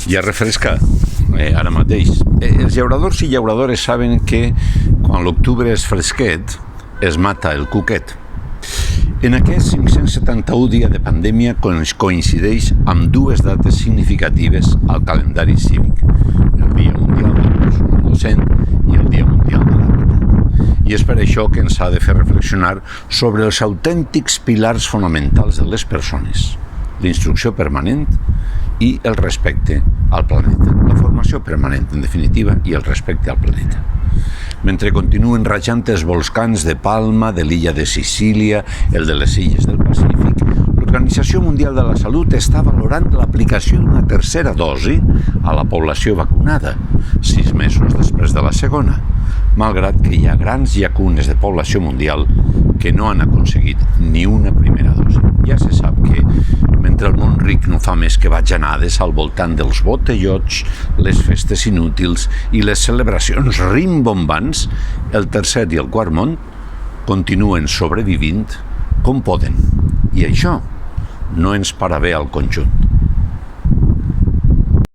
Ja refresca, ara mateix. Els llauradors i llauradores saben que quan l'octubre és fresquet es mata el cuquet. En aquest 571 dia de pandèmia coincideix amb dues dates significatives al calendari cívic: el Dia Mundial del Personal Docent i el Dia Mundial de l'Habitat. I és per això que ens ha de fer reflexionar sobre els autèntics pilars fonamentals de les persones: l'instrucció permanent i el respecte al planeta. La formació permanent, en definitiva, i el respecte al planeta. Mentre continuen rajant els volcans de Palma, de l'illa de Sicília, el de les illes del Pacífic, l'Organització Mundial de la Salut està valorant l'aplicació d'una tercera dosi a la població vacunada, 6 mesos després de la segona, malgrat que hi ha grans llacunes de població mundial que no han aconseguit ni una primera dosi. Ja se sap que mentre el món ric no fa més que bajanades al voltant dels botellots, les festes inútils i les celebracions rimbombants, el tercer i el quart món continuen sobrevivint com poden. I això no ens para bé al conjunt.